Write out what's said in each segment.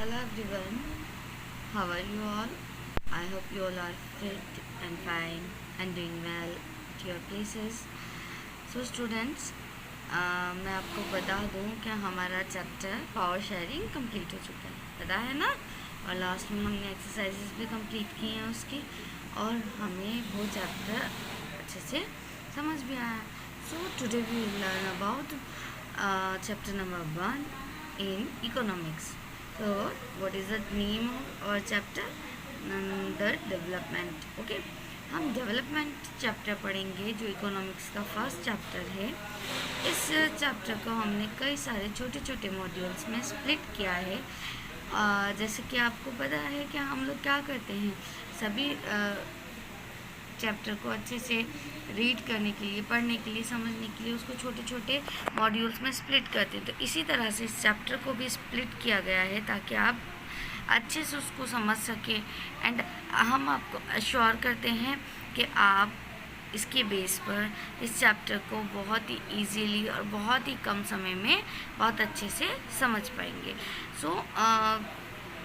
Hello everyone, how are you all? I hope you all are fit and fine and doing well at your places. So students, मैं आपको बता दूं कि हमारा chapter power sharing complete हो चुका है, पता है ना। और लास्ट में हमने एक्सरसाइजेस भी कंप्लीट किए हैं उसकी, और हमें वो चैप्टर अच्छे से समझ भी आया। So today we will learn about chapter number 1 in economics. So what is the name of our chapter? The development. Okay, हम डेवलपमेंट चैप्टर पढ़ेंगे जो इकोनॉमिक्स का फर्स्ट चैप्टर है। इस चैप्टर को हमने कई सारे छोटे छोटे मॉड्यूल्स में स्प्लिट किया है। जैसे कि आपको पता है कि हम लोग क्या करते हैं, सभी चैप्टर को अच्छे से रीड करने के लिए, पढ़ने के लिए, समझने के लिए उसको छोटे छोटे मॉड्यूल्स में स्प्लिट करते हैं। तो इसी तरह से इस चैप्टर को भी स्प्लिट किया गया है ताकि आप अच्छे से उसको समझ सकें। एंड हम आपको अश्योर करते हैं कि आप इसके बेस पर इस चैप्टर को बहुत ही ईजीली और बहुत ही कम समय में बहुत अच्छे से समझ पाएंगे। सो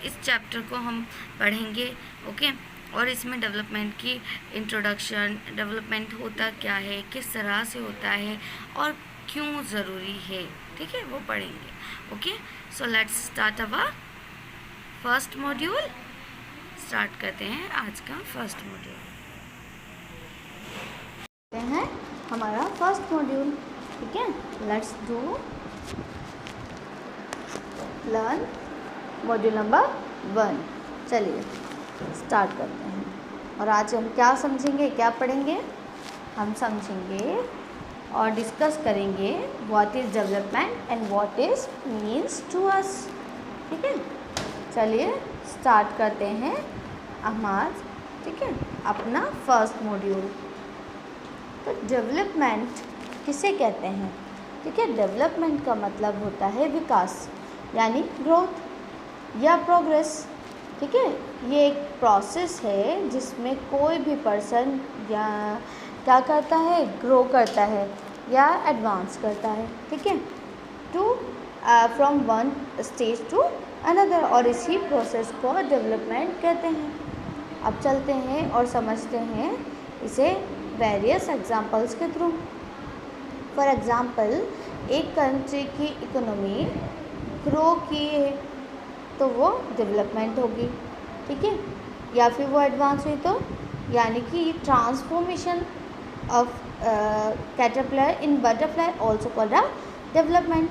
इस चैप्टर को हम पढ़ेंगे, ओके। और इसमें डेवलपमेंट की इंट्रोडक्शन, डेवलपमेंट होता क्या है, किस तरह से होता है और क्यों ज़रूरी है, ठीक है, वो पढ़ेंगे। Okay, so let's start our first module. Start करते हैं आज का फर्स्ट मॉड्यूल। हैं हमारा फर्स्ट मॉड्यूल, ठीक है। Let's do learn module number 1। चलिए स्टार्ट करते हैं। और आज हम क्या समझेंगे, क्या पढ़ेंगे? हम समझेंगे और डिस्कस करेंगे what is development and what is means to us, ठीक है। चलिए स्टार्ट करते हैं हम आज, ठीक है, अपना फर्स्ट मॉड्यूल। तो डेवलपमेंट किसे कहते हैं, ठीक है। डेवलपमेंट का मतलब होता है विकास, यानी ग्रोथ या प्रोग्रेस, ठीक है। ये एक प्रोसेस है जिसमें कोई भी पर्सन या क्या करता है, ग्रो करता है या एडवांस करता है, ठीक है, to from one stage to another, और इसी प्रोसेस को डेवलपमेंट कहते हैं। अब चलते हैं और समझते हैं इसे वेरियस एग्जांपल्स के थ्रू। फॉर एग्ज़ाम्पल, एक कंट्री की इकोनॉमी ग्रो की है तो वो डेवलपमेंट होगी, ठीक है। या फिर वो एडवांस हुई तो, यानी कि transformation of caterpillar in butterfly also called a development.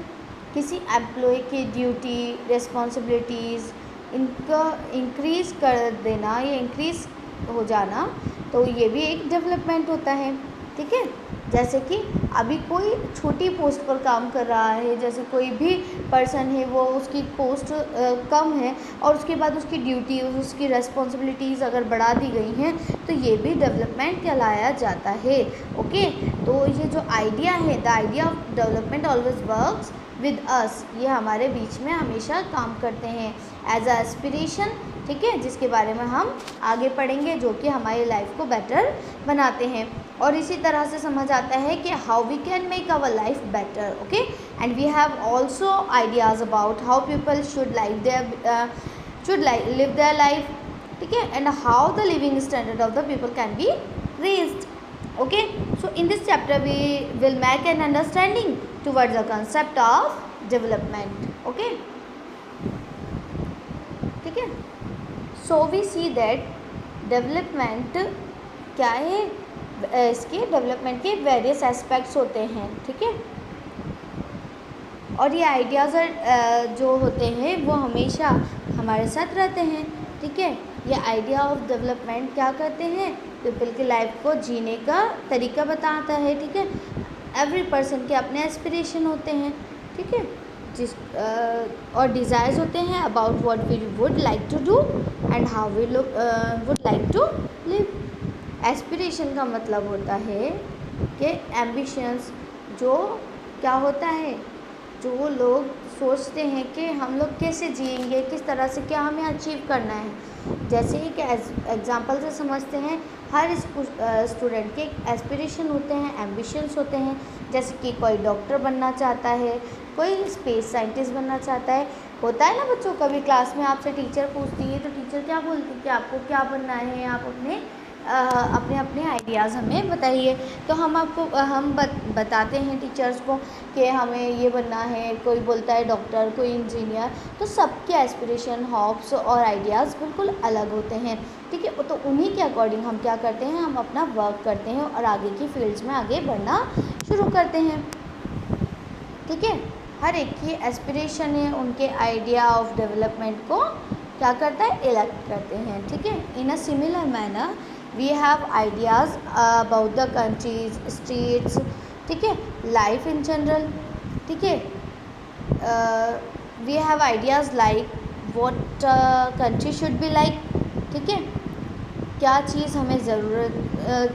किसी एम्प्लॉय की ड्यूटी, रिस्पॉन्सिबिलिटीज़ इनका इंक्रीज़ कर देना या इंक्रीज़ हो जाना, तो ये भी एक डेवलपमेंट होता है, ठीक है। जैसे कि अभी कोई छोटी पोस्ट पर काम कर रहा है, जैसे कोई भी पर्सन है, वो उसकी पोस्ट कम है और उसके बाद उसकी ड्यूटी, उसकी रिस्पॉन्सिबिलिटीज़ अगर बढ़ा दी गई हैं तो ये भी डेवलपमेंट कहलाया जाता है, ओके। तो ये जो आइडिया है, the idea of development always works with us, ये हमारे बीच में हमेशा काम करते हैं एज अ एस्पिरेशन, ठीक है, जिसके बारे में हम आगे पढ़ेंगे, जो कि हमारी लाइफ को बेटर बनाते हैं। और इसी तरह से समझ आता है कि how we can make our life better, okay. And we have also ideas about how people should live their life, ठीक है, and how the living standard of the people can be raised, okay. So in this chapter we will make an understanding towards the concept of development, okay, ठीक है। So we see that development क्या है, इसके development के various aspects होते हैं, ठीक है। और ये आइडियाज़ जो होते हैं वो हमेशा हमारे साथ रहते हैं, ठीक है। ये आइडिया ऑफ डेवलपमेंट क्या करते हैं, पीपल की लाइफ को जीने का तरीका बताता है, ठीक है। एवरी पर्सन के अपने एस्पिरेशन होते हैं, ठीक है, जिस और डिज़ायर्स होते हैं about what we would like to do and how we would like to live. Aspiration का मतलब होता है कि एम्बिशंस, जो क्या होता है, जो लोग सोचते हैं कि हम लोग कैसे जिएंगे, किस तरह से, क्या हमें अचीव करना है। जैसे एक एग्जांपल से समझते हैं, हर स्टूडेंट के एस्पिरेशन होते हैं, एम्बिशंस होते हैं। जैसे कि कोई डॉक्टर बनना चाहता है, कोई स्पेस साइंटिस्ट बनना चाहता है। होता है ना बच्चों, कभी क्लास में आपसे टीचर पूछती है तो टीचर क्या बोलती है कि आपको क्या बनना है, आप अपने अपने आइडियाज़ हमें बताइए। तो हम बताते हैं टीचर्स को कि हमें ये बनना है। कोई बोलता है डॉक्टर, कोई इंजीनियर। तो सबके एस्पिरेशन, हॉप्स और आइडियाज़ बिल्कुल अलग होते हैं, ठीक है। तो उन्हीं के अकॉर्डिंग हम क्या करते हैं, हम अपना वर्क करते हैं और आगे की फील्ड्स में आगे बढ़ना शुरू करते हैं, ठीक है। हर एक की एस्पिरेशन है, उनके आइडिया ऑफ डेवलपमेंट को क्या करता है, इलेक्ट करते हैं, ठीक है। In a similar manner we have ideas about the countries, states, ठीक है, लाइफ इन जनरल, ठीक है। We have ideas like what country should be like, ठीक है, क्या चीज़ हमें ज़रूरत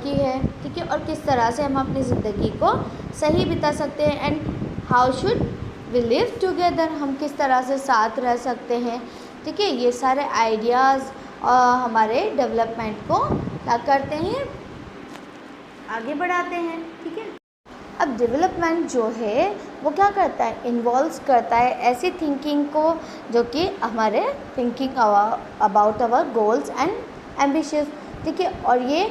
की है, ठीक है, और किस तरह से हम अपनी ज़िंदगी को सही बिता सकते हैं। And how should we live together, हम किस तरह से साथ रह सकते हैं, ठीक है। ये सारे आइडियाज़ हमारे डेवलपमेंट को क्या करते हैं, आगे बढ़ाते हैं, ठीक है। अब डेवलपमेंट जो है वो क्या करता है, इन्वॉल्व करता है ऐसी थिंकिंग को जो कि हमारे thinking about our goals and ambitions, ठीक है। और ये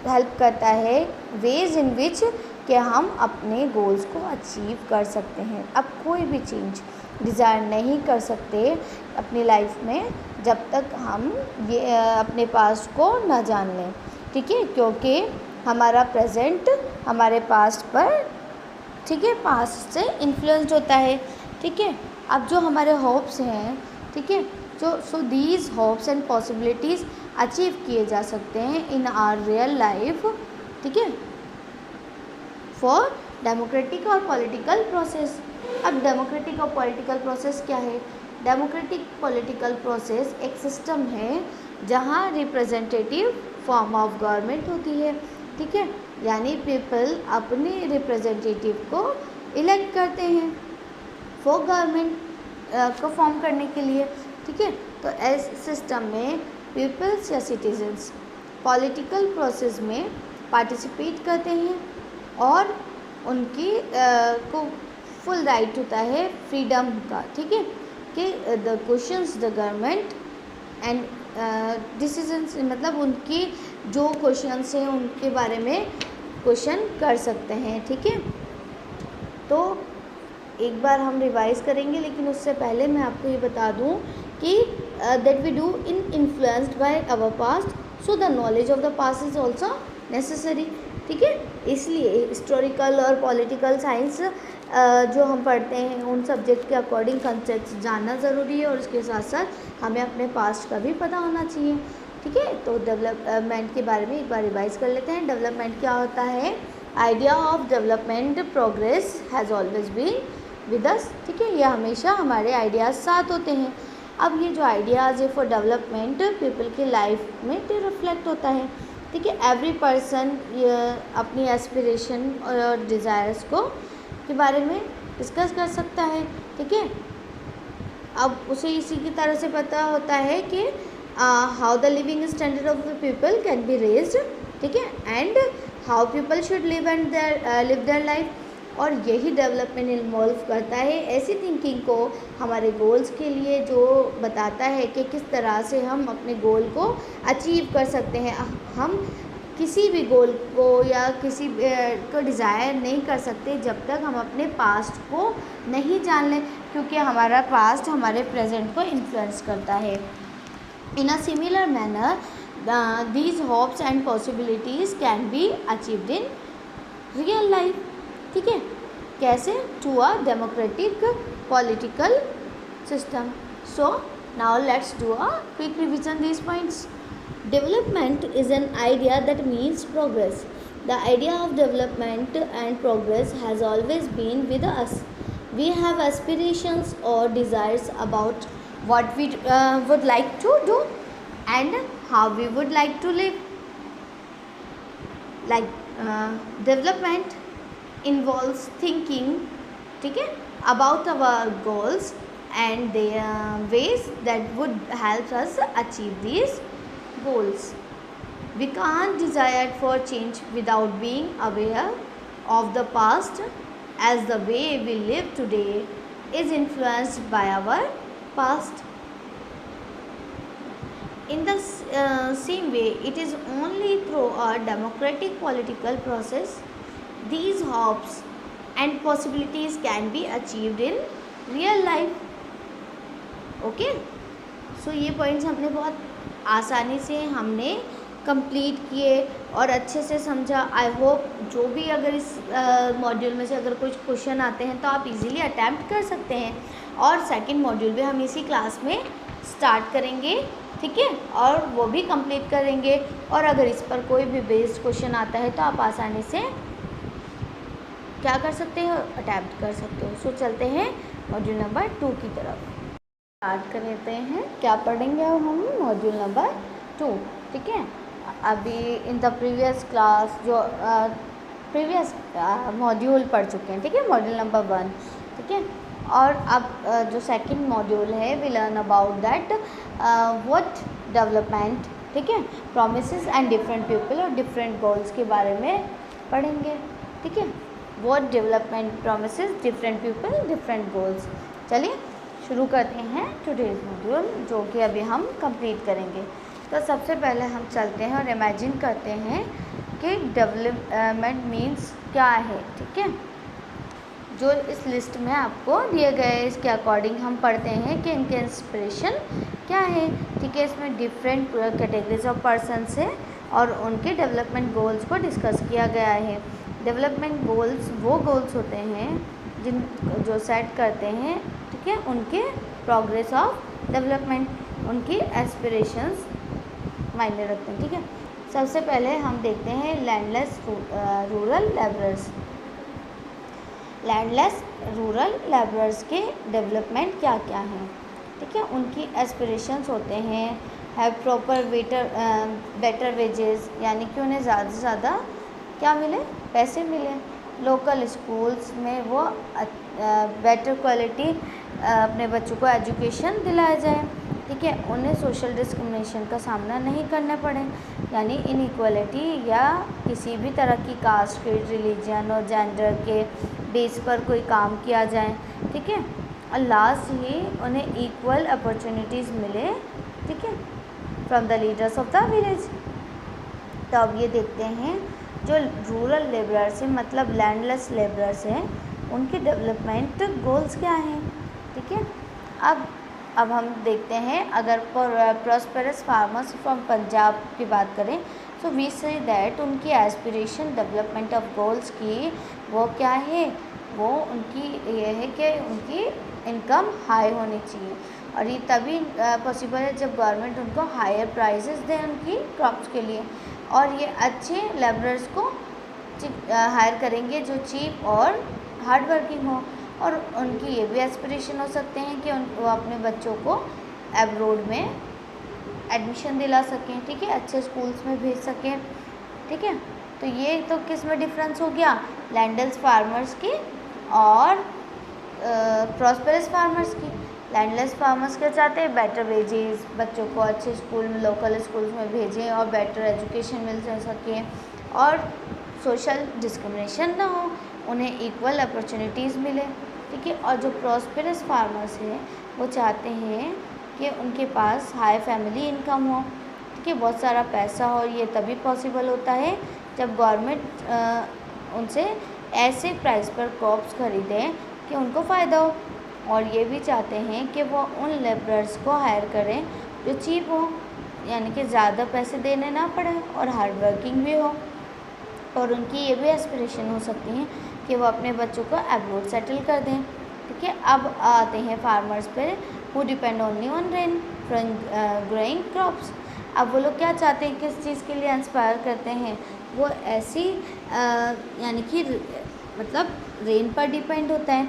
हेल्प करता है वेज इन विच कि हम अपने गोल्स को अचीव कर सकते हैं। अब कोई भी चेंज डिज़ायर नहीं कर सकते अपनी लाइफ में जब तक हम ये अपने पास्ट को न जान लें, ठीक है, क्योंकि हमारा प्रेजेंट हमारे पास्ट पर, ठीक है, पास्ट से इन्फ्लुएंस्ड होता है, ठीक है। अब जो हमारे होप्स हैं, ठीक है, so these hopes and possibilities achieve किए जा सकते हैं इन आवर रियल लाइफ, ठीक है, फॉर डेमोक्रेटिक और पॉलिटिकल प्रोसेस। अब डेमोक्रेटिक और पॉलिटिकल प्रोसेस क्या है? डेमोक्रेटिक पॉलिटिकल प्रोसेस एक सिस्टम है जहाँ रिप्रेजेंटेटिव फॉर्म ऑफ गवर्नमेंट होती है, ठीक है, यानी पीपल अपने रिप्रेजेंटेटिव को इलेक्ट करते हैं फॉर गवर्नमेंट को फॉर्म करने के लिए, ठीक है। तो इस सिस्टम में पीपल्स या सिटीजन्स पॉलिटिकल प्रोसेस में पार्टिसिपेट करते हैं और उनकी को फुल राइट होता है फ्रीडम का, ठीक है, कि the questions the government and decisions, मतलब उनकी जो क्वेश्चंस हैं उनके बारे में क्वेश्चन कर सकते हैं, ठीक है। तो एक बार हम रिवाइज़ करेंगे, लेकिन उससे पहले मैं आपको ये बता दूं कि that we do in influenced by our past, so the knowledge of the past is also necessary, ठीक है। इसलिए हिस्टोरिकल और पॉलिटिकल साइंस जो हम पढ़ते हैं उन सब्जेक्ट के अकॉर्डिंग कंसेप्ट जानना ज़रूरी है और उसके साथ साथ हमें अपने पास्ट का भी पता होना चाहिए, ठीक है। तो डेवलपमेंट के बारे में एक बार रिवाइज कर लेते हैं। डेवलपमेंट क्या होता है? Idea of development progress has always been with us, ठीक है, ये हमेशा हमारे आइडियाज़ साथ होते हैं। अब ये जो आइडियाज़ है फॉर डेवलपमेंट पीपल की लाइफ में रिफ्लेक्ट होता है, ठीक है। एवरी पर्सन अपनी एस्पिरेशन और डिज़ायर्स को के बारे में डिस्कस कर सकता है, ठीक है। अब उसे इसी की तरह से पता होता है कि how the living standard of the people can be raised, ठीक है, and how people should live their life. और यही डेवलपमेंट इन्वॉल्व करता है ऐसी थिंकिंग को हमारे गोल्स के लिए, जो बताता है कि किस तरह से हम अपने गोल को अचीव कर सकते हैं। हम किसी भी गोल को या किसी को डिज़ायर नहीं कर सकते जब तक हम अपने पास्ट को नहीं जान लें, क्योंकि हमारा पास्ट हमारे प्रेजेंट को इन्फ्लुएंस करता है। In a similar manner these hopes and possibilities can be achieved in real life, ठीक है। कैसे? To a democratic political system. So now let's do a quick revision these points. Development is an idea that means progress. The idea of development and progress has always been with us. We have aspirations or desires about what we would like to do and how we would like to live. Like development involves thinking ठीक है, about our goals and the ways that would help us achieve these goals. We can't desire for change without being aware of the past, as the way we live today is influenced by our past. In the same way, it is only through a democratic political process these hopes and possibilities can be achieved in real life. Okay, so ये points हमने बहुत आसानी से हमने complete किए और अच्छे से समझा। आई होप जो भी अगर इस मॉड्यूल में से अगर कुछ क्वेश्चन आते हैं तो आप इजीली अटैम्प्ट कर सकते हैं, और सेकंड मॉड्यूल भी हम इसी क्लास में स्टार्ट करेंगे, ठीक है, और वो भी कंप्लीट करेंगे। और अगर इस पर कोई भी बेस्ड क्वेश्चन आता है तो आप आसानी से क्या कर सकते हो, अटैम्प्ट कर सकते हो। सो चलते हैं मॉड्यूल नंबर 2 की तरफ, स्टार्ट कर लेते हैं। क्या पढ़ेंगे अब हम, मॉड्यूल नंबर 2, ठीक है। अभी इन द प्रीवियस क्लास जो प्रीवियस मॉड्यूल पढ़ चुके हैं, ठीक है, मॉड्यूल नंबर 1, ठीक है। और अब जो सेकंड मॉड्यूल है we learn about that what development, ठीक है, प्रॉमिसेस एंड डिफरेंट पीपल और डिफरेंट गोल्स के बारे में पढ़ेंगे, ठीक है। What development, promises, different people, different goals. चलिए शुरू करते हैं टुडेज मॉड्यूल, जो कि अभी हम कंप्लीट करेंगे। तो सबसे पहले हम चलते हैं और इमेजिन करते हैं कि डेवलपमेंट मीन्स क्या है, ठीक है। जो इस लिस्ट में आपको दिए गए इसके अकॉर्डिंग हम पढ़ते हैं कि इनके इंस्पिरेशन क्या है, ठीक है। इसमें डिफरेंट कैटेगरीज ऑफ पर्सन्स हैं और उनके डेवलपमेंट गोल्स को डिस्कस किया गया है। डेवलपमेंट गोल्स वो गोल्स होते हैं जिन जो सेट करते हैं, ठीक है, उनके प्रोग्रेस ऑफ डेवलपमेंट, उनकी एस्पिरेशंस मायने रखते हैं, ठीक है। सबसे पहले हम देखते हैं landless rural labourers. Landless rural labourers के डेवलपमेंट क्या क्या हैं, ठीक है। उनकी एस्पिरेशंस होते हैं हैव प्रॉपर बेटर वेजेस, यानी कि उन्हें ज़्यादा से ज़्यादा क्या मिले, पैसे मिले। लोकल स्कूल्स में वो बेटर क्वालिटी अपने बच्चों को एजुकेशन दिलाया जाए, ठीक है। उन्हें सोशल डिस्क्रिमिनेशन का सामना नहीं करना पड़े, यानी इनइक्वालिटी या किसी भी तरह की कास्ट के, रिलीजन और जेंडर के बेस पर कोई काम किया जाए, ठीक है। और लास्ट ही उन्हें इक्वल अपॉर्चुनिटीज़ मिले, ठीक है, from the leaders of the village. तो अब ये देखते हैं जो रूरल लेबरर्स हैं, मतलब लैंडलेस लेबरर्स हैं, उनके डेवलपमेंट गोल्स क्या हैं, ठीक है। अब हम देखते हैं, अगर प्रॉस्पेरस फार्मर्स फ्रॉम पंजाब की बात करें तो वी से दैट उनकी एस्पिरेशन डेवलपमेंट ऑफ गोल्स की वो क्या है, वो उनकी ये है कि उनकी इनकम हाई होनी चाहिए, और ये तभी पॉसिबल है जब गवर्नमेंट उनको हायर प्राइसेस दे उनकी क्रॉप्स के लिए, और ये अच्छे लेबरर्स को हायर करेंगे जो चीप और हार्ड वर्किंग हो। और उनकी ये भी एस्पिरेशन हो सकते हैं कि वो अपने बच्चों को एब्रोड में एडमिशन दिला सकें, ठीक है, अच्छे स्कूल्स में भेज सकें, ठीक है। तो ये तो किस में डिफरेंस हो गया, लैंडलेस फार्मर्स की और प्रॉस्पेरस फार्मर्स की। लैंडलेस फार्मर्स क्या चाहते हैं, बेटर वेजेस, बच्चों को अच्छे स्कूल में, लोकल स्कूल्स में भेजें और बेटर एजुकेशन मिल सके और सोशल डिस्क्रिमिनेशन ना हो, उन्हें इक्वल अपॉर्चुनिटीज़ मिले, ठीक है। और जो प्रॉस्पेरस फार्मर्स हैं वो चाहते हैं कि उनके पास हाई फैमिली इनकम हो, ठीक है, बहुत सारा पैसा हो। ये तभी पॉसिबल होता है जब गवर्नमेंट उनसे ऐसे प्राइस पर क्रॉप्स खरीदें कि उनको फ़ायदा हो। और ये भी चाहते हैं कि वो उन लेबरर्स को हायर करें जो चीप हो, यानी कि ज़्यादा पैसे देने ना पड़े और हार्ड वर्किंग भी हो। और उनकी ये भी एस्पिरेशन हो सकती हैं कि वो अपने बच्चों को एब्रोड सेटल कर दें, ठीक है। अब आते हैं फार्मर्स पर who depend only on rain from growing crops. अब वो लोग क्या चाहते हैं, किस चीज़ के लिए इंस्पायर करते हैं, वो ऐसी यानी कि मतलब रेन पर डिपेंड होता है,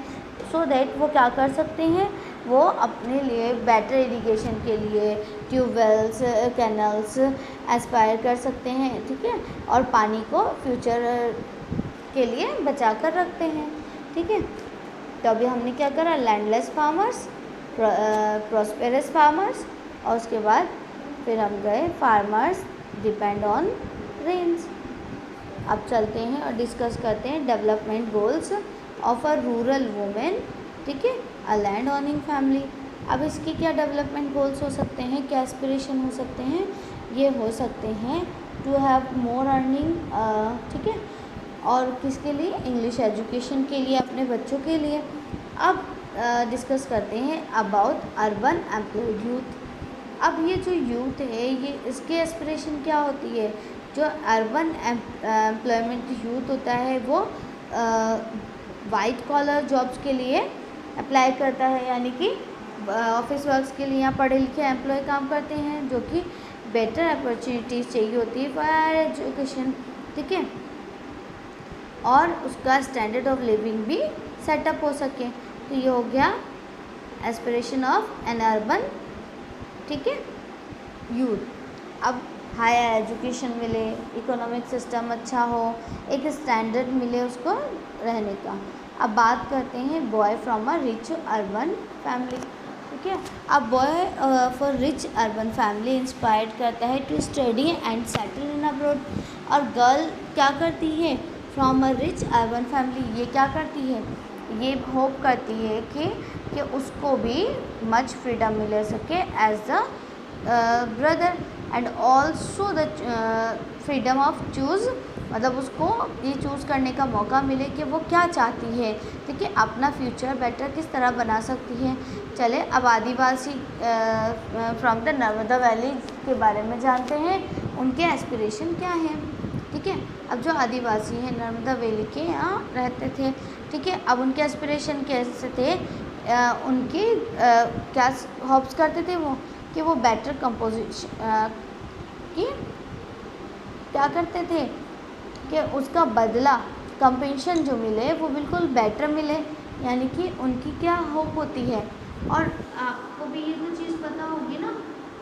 सो दैट वो क्या कर सकते हैं, वो अपने लिए बेटर इरिगेशन के लिए ट्यूबवेल्स, कैनल्स एस्पायर कर सकते हैं, ठीक है, और पानी को फ्यूचर के लिए बचा कर रखते हैं, ठीक है। तो अभी हमने क्या करा, लैंडलेस फार्मर्स, प्रॉस्पेरस फार्मर्स, और उसके बाद फिर हम गए फार्मर्स डिपेंड ऑन रेन्स। अब चलते हैं और डिस्कस करते हैं development goals of a rural women, ठीक है, अ लैंड ऑनिंग फैमिली। अब इसके क्या डेवलपमेंट गोल्स हो सकते हैं, क्या एस्पिरेशन हो सकते हैं, ये हो सकते हैं टू हैव मोर अर्निंग, ठीक है, और किसके लिए, इंग्लिश एजुकेशन के लिए, अपने बच्चों के लिए। अब डिस्कस करते हैं अबाउट अर्बन एम्प्लॉयड यूथ। अब ये जो यूथ है, ये इसके एस्पिरेशन क्या होती है, जो अर्बन एम्प्लॉयमेंट यूथ होता है वो वाइट कॉलर जॉब्स के लिए अप्लाई करता है, यानी कि ऑफिस वर्क्स के लिए यहाँ पढ़े लिखे एम्प्लॉय काम करते हैं, जो कि बेटर अपॉर्चुनिटीज़ चाहिए होती है फॉर हायर एजुकेशन, ठीक है, और उसका स्टैंडर्ड ऑफ लिविंग भी सेटअप हो सके। तो ये हो गया एस्पिरेशन ऑफ एन अर्बन, ठीक है, यूथ। अब हायर एजुकेशन मिले, इकोनॉमिक सिस्टम अच्छा हो, एक स्टैंडर्ड मिले उसको रहने का। अब बात करते हैं boy from a rich urban family, ठीक है। अब boy for rich urban family inspired करता है to study and settle in abroad, और गर्ल क्या करती है, from a rich urban family, ये क्या करती है, ये होप करती है कि उसको भी मच फ्रीडम मिल सके as the brother, and also the freedom of choose, मतलब उसको ये चूज़ करने का मौका मिले कि वो क्या चाहती है, ठीक है, अपना फ्यूचर बेटर किस तरह बना सकती है। चले अब आदिवासी फ्रॉम द नर्मदा वैली के बारे में जानते हैं, उनके एस्पिरेशन क्या हैं, ठीक है। अब जो आदिवासी हैं नर्मदा वैली के यहाँ रहते थे, ठीक है, अब उनके एस्पिरेशन कैसे थे, उनके क्या होप्स करते थे वो, कि वो बेटर कंपोजिशन कि क्या करते थे कि उसका बदला कंपेंशन जो मिले वो बिल्कुल बेटर मिले, यानी कि उनकी क्या होप होती है। और आपको भी ये तो चीज़ पता होगी ना,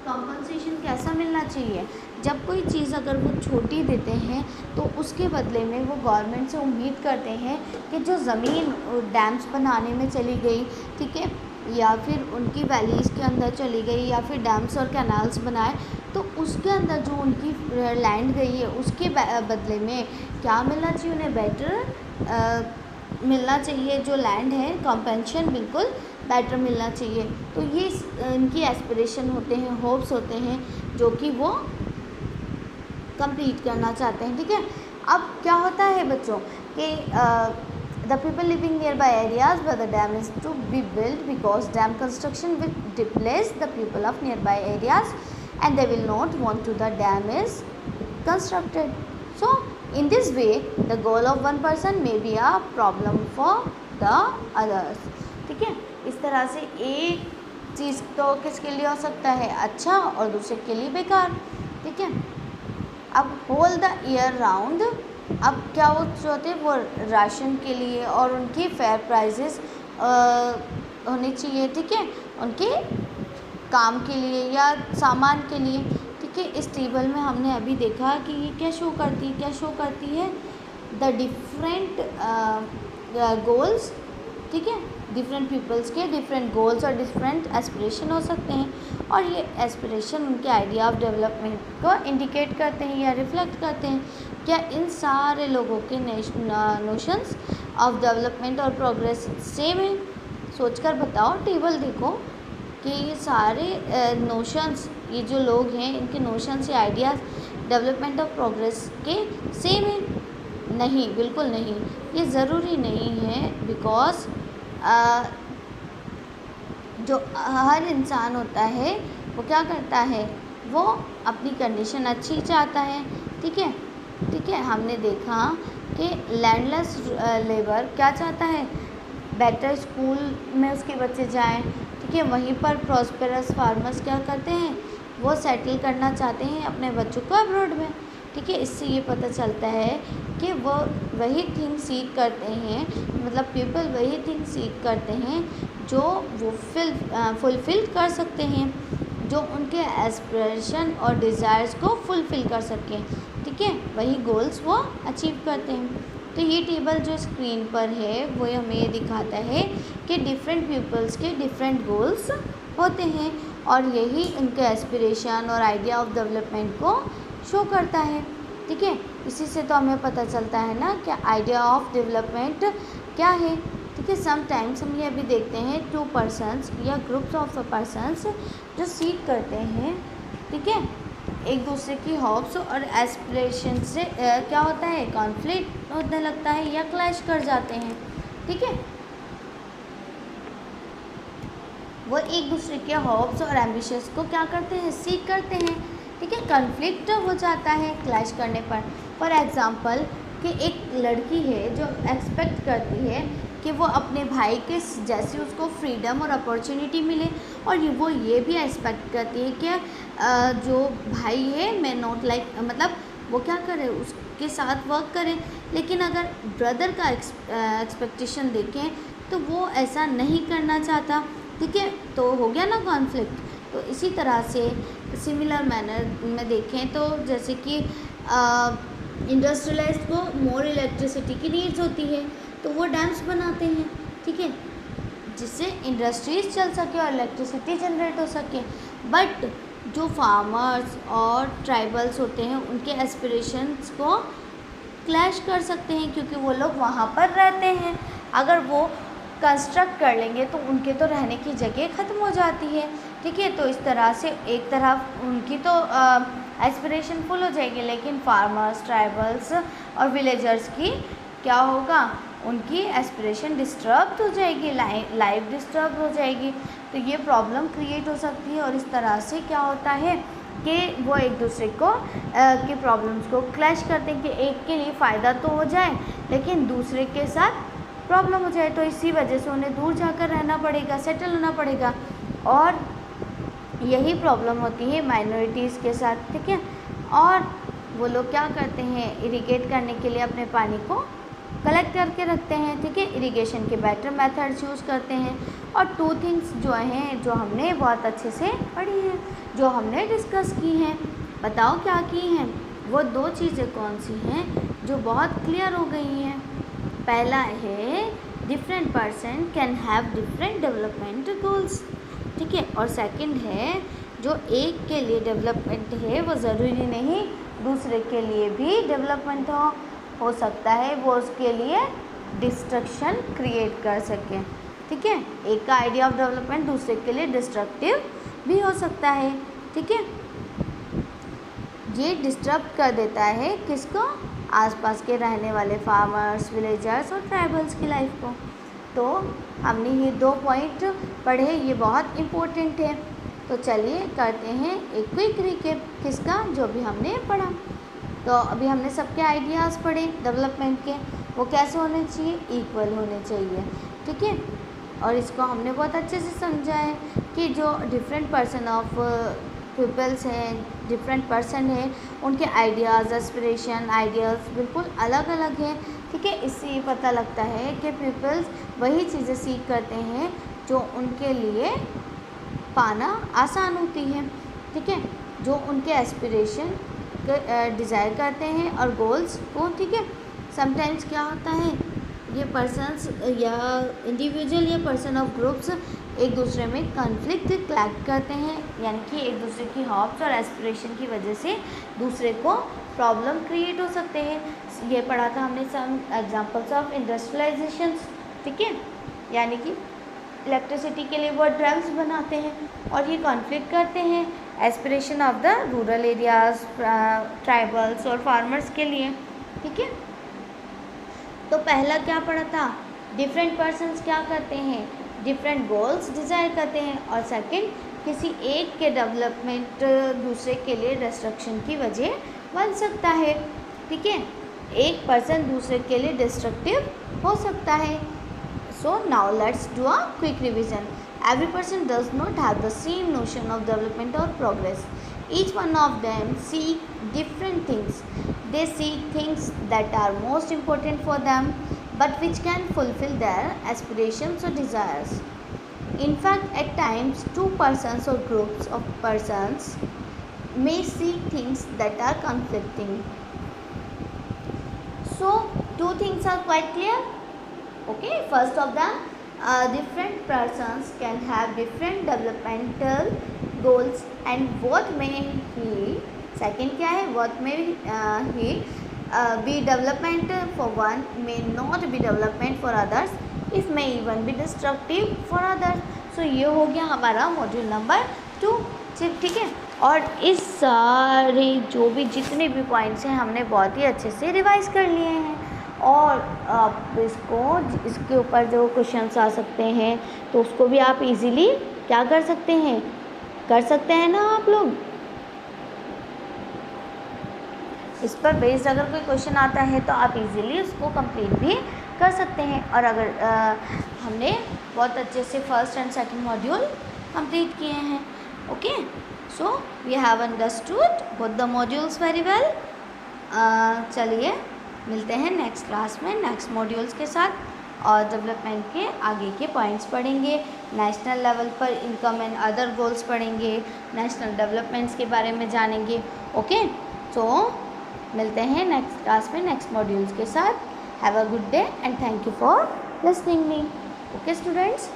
कंपनसेशन कैसा मिलना चाहिए, जब कोई चीज़ अगर वो छोटी देते हैं तो उसके बदले में वो गवर्नमेंट से उम्मीद करते हैं कि जो ज़मीन डैम्स बनाने में चली गई, ठीक है, या फिर उनकी वैलीज़ के अंदर चली गई, या फिर डैम्स और कैनाल्स बनाए, तो उसके अंदर जो उनकी लैंड गई है उसके बदले में क्या मिलना चाहिए, उन्हें बेटर मिलना चाहिए, जो लैंड है कंपेंशन बिल्कुल बेटर मिलना चाहिए। तो ये इनकी एस्पिरेशन होते हैं, होप्स होते हैं, जो कि वो कंप्लीट करना चाहते हैं, ठीक है। अब क्या होता है बच्चों कि the people living nearby areas where the dam is to be built, because dam construction will displace the people of nearby areas and they will not want to the dam is constructed. So in this way the goal of one person may be a problem for the others, ठीक है। इस तरह से एक चीज़ तो किसके लिए हो सकता है अच्छा और दूसरे के लिए बेकार, ठीक है। अब होल द ईयर राउंड, अब क्या वो जो होते हैं वो राशन के लिए और उनकी फेयर प्राइजेस होनी चाहिए, ठीक है, उनके काम के लिए या सामान के लिए, ठीक है। इस टेबल में हमने अभी देखा कि ये क्या शो करती है द डिफरेंट गोल्स, ठीक है, डिफरेंट पीपल्स के डिफरेंट गोल्स और डिफरेंट एस्पिरेशन हो सकते हैं, और ये एस्पिरेशन उनके आइडिया ऑफ डेवलपमेंट को इंडिकेट करते हैं या रिफ्लेक्ट करते हैं। क्या इन सारे लोगों के नोशंस ऑफ डेवलपमेंट और प्रोग्रेस सेम है? सोचकर बताओ, टेबल देखो कि ये सारे नोशंस, ये जो लोग हैं इनके नोशंस या आइडियाज़ डेवलपमेंट और प्रोग्रेस के सेम है? नहीं, बिल्कुल नहीं, ये ज़रूरी नहीं है, बिकॉज जो हर इंसान होता है वो क्या करता है, वो अपनी कंडीशन अच्छी चाहता है, ठीक है, ठीक है। हमने देखा कि लैंडलेस लेबर क्या चाहता है, बेटर स्कूल में उसके बच्चे जाएं, ठीक है। वहीं पर प्रॉस्पेरस फार्मर्स क्या करते हैं, वो सेटल करना चाहते हैं अपने बच्चों को अब्रॉड में, ठीक है। इससे ये पता चलता है कि वो वही थिंग सीख करते हैं, मतलब पीपल वही थिंग सीख करते हैं जो वो फुलफ़िल कर सकते हैं, जो उनके एस्पिरेशन और डिज़ायर्स को फुलफ़िल कर सकें, ठीक है, वही गोल्स वो अचीव करते हैं। तो ये टेबल जो स्क्रीन पर है वो हमें ये दिखाता है कि डिफरेंट पीपल्स के डिफरेंट गोल्स होते हैं और यही उनके एस्पिरेशन और आइडिया ऑफ डेवलपमेंट को शो करता है। ठीक है, इसी से तो हमें पता चलता है ना कि आइडिया ऑफ डेवलपमेंट क्या है। ठीक है, समटाइम्स हम ये भी देखते हैं 2 पर्सन्स या ग्रुप्स ऑफ पर्सन्स जो सीख करते हैं, ठीक है, एक दूसरे की हॉप्स और एस्पिरेशन से क्या होता है, कॉन्फ्लिक्ट होने लगता है या क्लैश कर जाते हैं। ठीक है, वो एक दूसरे के हॉप्स और एम्बिशंस को क्या करते हैं, सीख करते हैं। ठीक है, कॉन्फ्लिक्ट हो जाता है क्लैश करने पर। फॉर एग्ज़ाम्पल कि एक लड़की है जो एक्सपेक्ट करती है कि वो अपने भाई के जैसे उसको फ्रीडम और अपॉर्चुनिटी मिले, और वो ये भी एक्सपेक्ट करती है कि जो भाई है मैं नॉट लाइक मतलब वो क्या करे, उसके साथ वर्क करें। लेकिन अगर ब्रदर का एक्सपेक्टेशन देखें तो वो ऐसा नहीं करना चाहता। ठीक है, तो हो गया ना कॉन्फ्लिक्ट। तो इसी तरह से सिमिलर मैनर में देखें तो जैसे कि इंडस्ट्रियलाइज्ड को मोर इलेक्ट्रिसिटी की नीड्स होती है तो वो डैम्स बनाते हैं। ठीक है, जिससे इंडस्ट्रीज चल सके और इलेक्ट्रिसिटी जनरेट हो सके। बट जो फार्मर्स और ट्राइबल्स होते हैं उनके एस्पिरेशंस को क्लैश कर सकते हैं क्योंकि वो लोग वहाँ पर रहते हैं। अगर वो कंस्ट्रक्ट कर लेंगे तो उनके तो रहने की जगह ख़त्म हो जाती है। ठीक है, तो इस तरह से एक तरफ उनकी तो एस्पिरेशन फुल हो जाएगी, लेकिन फार्मर्स, ट्राइबल्स और विलेजर्स की क्या होगा, उनकी एस्पिरेशन डिस्टर्ब हो जाएगी, लाइफ डिस्टर्ब हो जाएगी। तो ये प्रॉब्लम क्रिएट हो सकती है और इस तरह से क्या होता है कि वो एक दूसरे को की प्रॉब्लम्स को क्लैश करते हैं कि एक के लिए फ़ायदा तो हो जाए लेकिन दूसरे के साथ प्रॉब्लम हो जाए। तो इसी वजह से उन्हें दूर जाकर रहना पड़ेगा, सेटल होना पड़ेगा। और यही प्रॉब्लम होती है माइनॉरिटीज़ के साथ। ठीक है, और वो लोग क्या करते हैं, इरिगेट करने के लिए अपने पानी को कलेक्ट करके रखते हैं। ठीक है, इरिगेशन के बेटर मेथड्स यूज़ करते हैं। और 2 थिंग्स जो हैं जो हमने बहुत अच्छे से पढ़ी हैं, जो हमने डिस्कस की हैं, बताओ क्या की हैं, वो 2 चीज़ें कौन सी हैं जो बहुत क्लियर हो गई हैं। पहला है different person can have different development goals. ठीक है, और सेकंड है जो एक के लिए डेवलपमेंट है वो ज़रूरी नहीं दूसरे के लिए भी डेवलपमेंट हो सकता है, वो उसके लिए डिस्ट्रक्शन क्रिएट कर सके। ठीक है, एक का आइडिया ऑफ डेवलपमेंट दूसरे के लिए डिस्ट्रक्टिव भी हो सकता है। ठीक है, ये डिस्टर्ब कर देता है किसको, आसपास के रहने वाले फार्मर्स, विलेजर्स और ट्राइबल्स की लाइफ को। तो हमने ये 2 पॉइंट पढ़े, ये बहुत इम्पोर्टेंट है। तो चलिए करते हैं एक क्विक रिकैप किसका, जो भी हमने पढ़ा। तो अभी हमने सबके आइडियाज़ पढ़े डेवलपमेंट के, वो कैसे होने चाहिए, इक्वल होने चाहिए। ठीक है, और इसको हमने बहुत अच्छे से समझा है कि जो डिफरेंट पर्सन ऑफ पीपल्स हैं, डिफरेंट पर्सन है, उनके आइडियाज़, एस्पिरेशन, आइडियाज़ बिल्कुल अलग अलग हैं। ठीक है, इससे ये पता लगता है कि पीपल्स वही चीज़ें सीख करते हैं जो उनके लिए पाना आसान होती है। ठीक है, जो उनके एस्पिरेशन डिज़ायर करते हैं और गोल्स को। ठीक है, समटाइम्स क्या होता है, ये पर्सन्स या इंडिविजुअल या पर्सन ऑफ ग्रुप्स एक दूसरे में कॉन्फ्लिक्ट क्रिएट करते हैं, यानी कि एक दूसरे की हॉप्स और एस्पिरेशन की वजह से दूसरे को प्रॉब्लम क्रिएट हो सकते हैं। ये पढ़ा था हमने सम एग्जांपल्स ऑफ इंडस्ट्रियलाइजेशन। ठीक है, यानी कि इलेक्ट्रिसिटी के लिए वो ड्रम्स बनाते हैं और ये कॉन्फ्लिक्ट करते हैं aspiration of the rural areas, tribals और फार्मर्स के लिए। ठीक है, तो पहला क्या पढ़ा था, डिफरेंट पर्सन्स क्या करते हैं, डिफरेंट गोल्स डिज़ायर करते हैं। और सेकंड, किसी एक के डेवलपमेंट दूसरे के लिए डिस्ट्रक्शन की वजह बन सकता है। ठीक है, एक पर्सन दूसरे के लिए डिस्ट्रक्टिव हो सकता है। So now let's do a quick revision. Every person does not have the same notion of development or progress. Each one of them seek different things. They seek things that are most important for them, but which can fulfill their aspirations or desires. In fact, at times, 2 persons or groups of persons may seek things that are conflicting. So, 2 things are quite clear. Okay, first of them, different persons can have different developmental goals and what may he, second क्या है, what may he be development for one may not be development for others, if may even be destructive for others. So ये हो गया हमारा module number 2, ठीक है। और इस सारे जो भी जितने भी पॉइंट्स हैं हमने बहुत ही अच्छे से रिवाइज कर लिए हैं, और आप इसके ऊपर जो क्वेश्चंस आ सकते हैं तो उसको भी आप इजीली क्या कर सकते हैं ना आप लोग। इस पर बेस्ड अगर कोई क्वेश्चन आता है तो आप इजीली उसको कंप्लीट भी कर सकते हैं। और अगर हमने बहुत अच्छे से first and second module complete किए हैं। Okay, so we have understood both the modules very well. चलिए मिलते हैं नेक्स्ट क्लास में नेक्स्ट मॉड्यूल्स के साथ और डेवलपमेंट के आगे के पॉइंट्स पढ़ेंगे। नेशनल लेवल पर इनकम एंड अदर गोल्स पढ़ेंगे, नेशनल डेवलपमेंट्स के बारे में जानेंगे। ओके, सो मिलते हैं नेक्स्ट क्लास में नेक्स्ट मॉड्यूल्स के साथ। Have a good day and thank you for listening me. Okay students.